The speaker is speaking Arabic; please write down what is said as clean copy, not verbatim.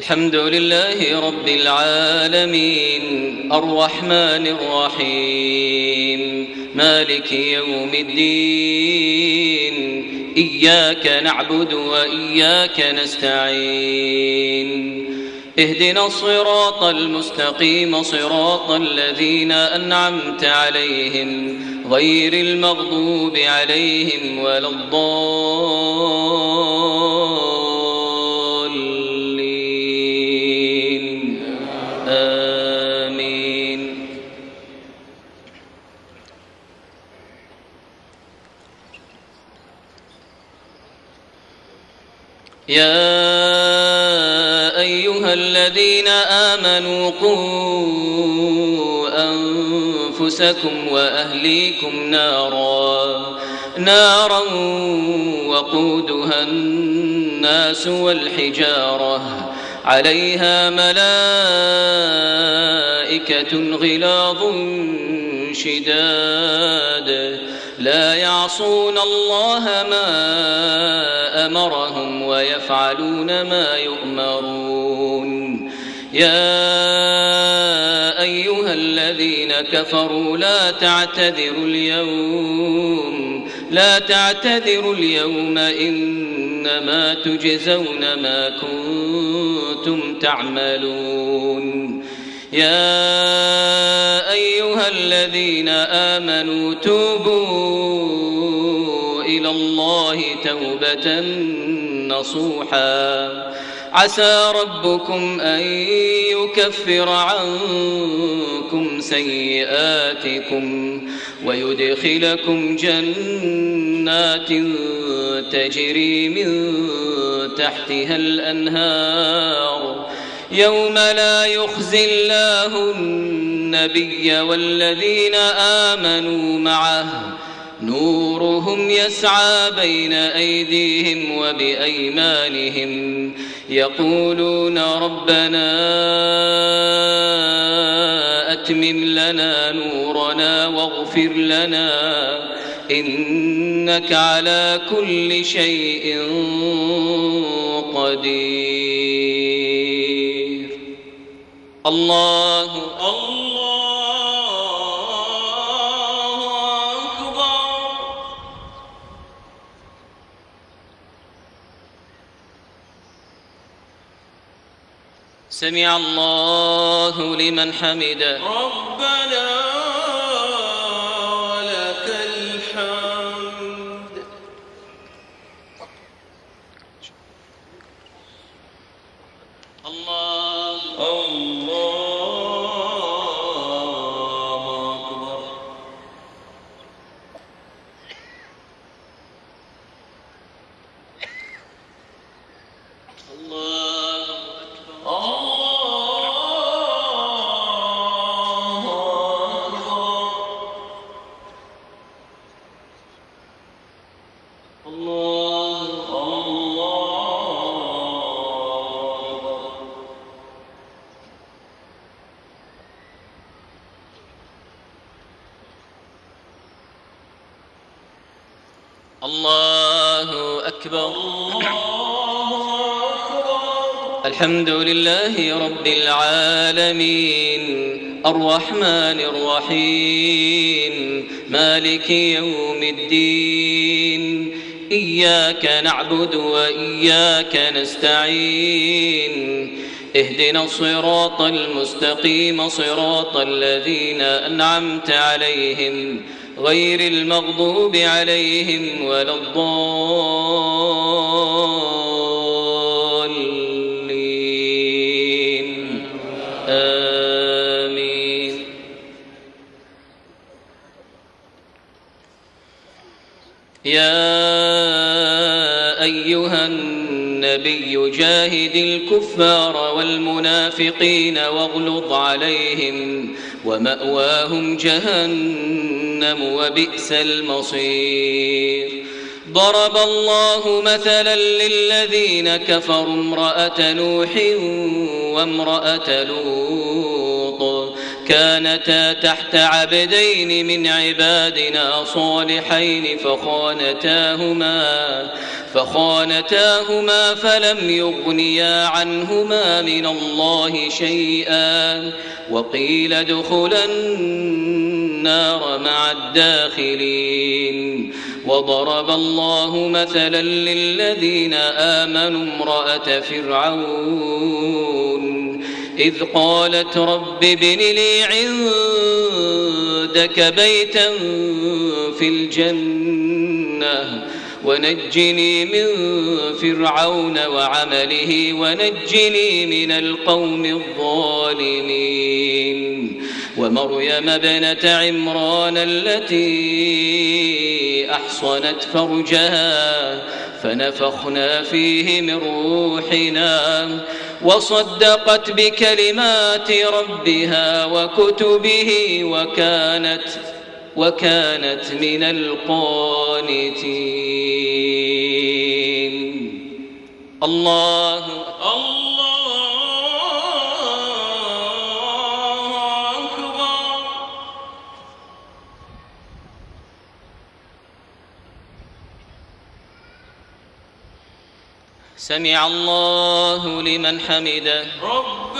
الحمد لله رب العالمين الرحمن الرحيم مالك يوم الدين إياك نعبد وإياك نستعين اهدنا الصراط المستقيم صراط الذين أنعمت عليهم غير المغضوب عليهم ولا الضالين آمين. يا أيها الذين آمنوا قوا أنفسكم وأهليكم نارا وقودها الناس والحجارة عليها ملائكة غلاظ شداد لا يعصون الله ما أمرهم ويفعلون ما يؤمرون. يا أيها الذين كفروا لا تعتذروا اليوم إنما تجزون ما كنتم تعملون. يا أيها الذين آمنوا توبوا إلى الله توبة نصوحا عسى ربكم أن يكفر عنكم سيئاتكم ويدخلكم جنات تجري من تحتها الأنهار يوم لا يخزي الله النبي والذين آمنوا معه نورهم يسعى بين أيديهم وبأيمانهم يقولون ربنا أتمم لنا نورنا واغفر لنا إنك على كل شيء قدير. الله أكبر. سمع الله لمن حمده ربنا ولك الحمد. الله أكبر. الله أكبر. الحمد لله رب العالمين الرحمن الرحيم مالك يوم الدين إياك نعبد وإياك نستعين اهدنا الصراط المستقيم صراط الذين أنعمت عليهم غير المغضوب عليهم ولا الضالين آمين. يا أيها النبي جاهد الكفار والمنافقين واغلظ عليهم ومأواهم جهنم وبئس المصير. ضرب الله مثلا للذين كفروا امرأة نوح وامرأة لوط كانتا تحت عبدين من عبادنا صالحين فخانتاهما فلم يغنيا عنهما من الله شيئا وقيل ادخلا النار مع الداخلين. وضرب الله مثلا للذين آمنوا امرأة فرعون إذ قالت رب ابن لي عندك بيتا في الجنة ونجني من فرعون وعمله ونجني من القوم الظالمين. ومريم ابنة عمران التي أحصنت فرجها فنفخنا فيه من روحنا وصدقت بكلمات ربها وكتبه وكانت من القانتين. الله أكبر. سمع الله لمن حمده. ربنا